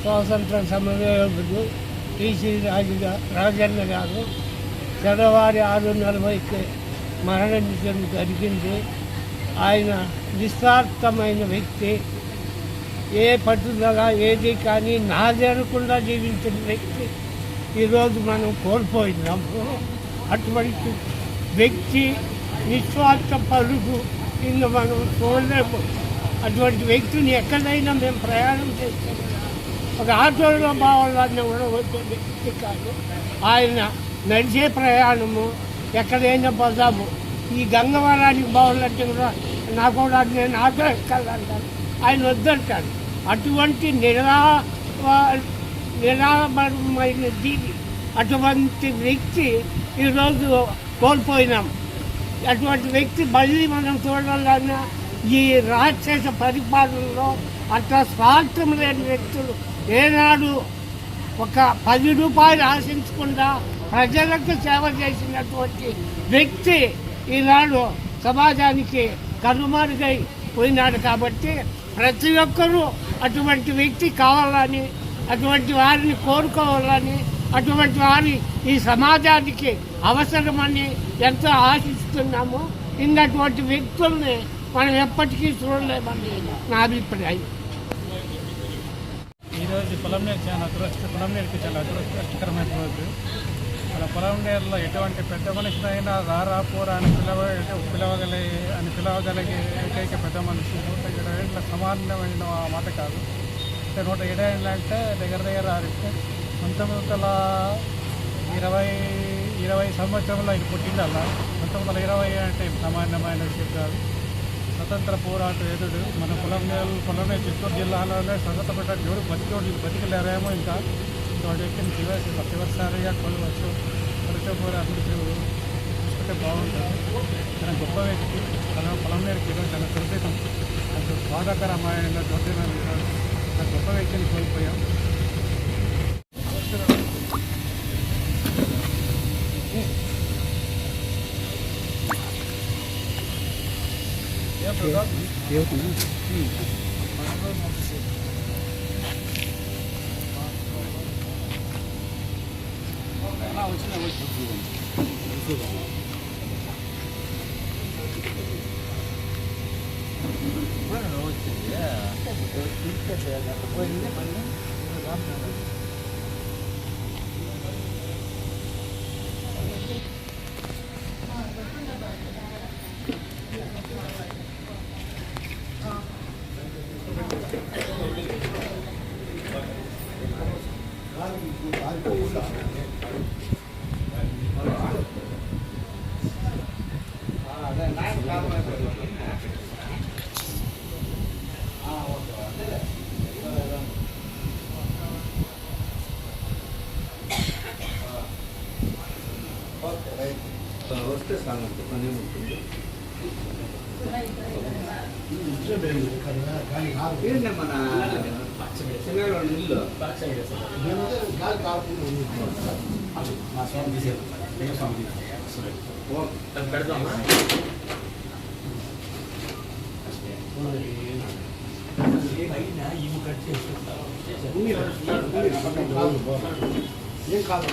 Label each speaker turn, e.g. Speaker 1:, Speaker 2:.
Speaker 1: స్వాతంత్ర సమరయోధుడు టీసీ రాజన్న గారు తెల్లవారి 6:40కి మరణించడం జరిగింది. ఆయన నిస్వార్థమైన వ్యక్తి, ఏ పట్టుదల ఏది కానీ నాదనకుండా జీవించిన వ్యక్తి ఈరోజు మనం కోల్పోయినాము. అటువంటి వ్యక్తి నిస్వార్థ పరుగు ఇంకా మనం చూడలేము. అటువంటి వ్యక్తిని ఎక్కడైనా మేము ప్రయాణం చేస్తాము. ఒక ఆటోలో బావాలన్నా కూడా వచ్చే వ్యక్తి కాదు. ఆయన నడిచే ప్రయాణము ఎక్కడైనా పోదాము. ఈ గంగవరానికి బావాలంటే కూడా నేను ఆటో ఎక్కాలంటాను, ఆయన వద్దంటాడు. అటువంటి నిరాభరమైన దీని అటువంటి వ్యక్తి ఈరోజు కోల్పోయినాం. అటువంటి వ్యక్తి మళ్ళీ మనం చూడాలన్నా ఈ రాక్షస పరిపాలనలో అట్లా స్వార్థం లేని వ్యక్తులు ఏనాడు ఒక 10 రూపాయలు ఆశించకుండా ప్రజలకు సేవ చేసినటువంటి వ్యక్తి ఈనాడు సమాజానికి కనుమరుగై పోయినాడు. కాబట్టి ప్రతి ఒక్కరూ అటువంటి వ్యక్తి కావాలని, అటువంటి వారిని కోరుకోవాలని, అటువంటి వారి ఈ సమాజానికి అవసరమని ఎంతో ఆశిస్తున్నాము. ఇన్నటువంటి వ్యక్తుల్ని మనం ఎప్పటికీ చూడలేమని నా అభిప్రాయం.
Speaker 2: ఈరోజు పొలంనేరుకి చాలా అదృష్టకరమైన రోజు. మన పొలంనేరులో ఎటువంటి పెద్ద మనిషినైనా రాపోరా అని పిలవగలిగే ఏకైక పెద్ద మనిషి 107 ఏళ్ళ సమానమైన మాట కాదు. 107 ఏళ్ళు అంటే దగ్గర 1920 సంవత్సరంలో ఆయన పుట్టిందల్లా. 1920 అంటే సామాన్యమైన విషయం కాదు. స్వతంత్ర పోరాట యోధుడు. మన పొలంనేరు చిత్తూరు జిల్లాలోనే స్వతంత్రపడ్డ ఎవరు బతికలేరేమో. ఇంకా వాడి వ్యక్తిని చివరిసారిగా కొలవచ్చు పరిచయపోరే అభివృద్ధి చూసుకుంటే బాగుంటుంది. తన గొప్ప వ్యక్తి. తన పొలంనేరుకి ఈరోజు చాలా దుర్దినం, నాకు బాధాకరమైన దుర్దినం. ఈరోజు ఆ గొప్ప వ్యక్తిని కోల్పోయాం.
Speaker 3: వస్తే సాగు పని ఉంటుంది. మన శనివారం ఇల్లు పెడతామా? ఏం కాదు.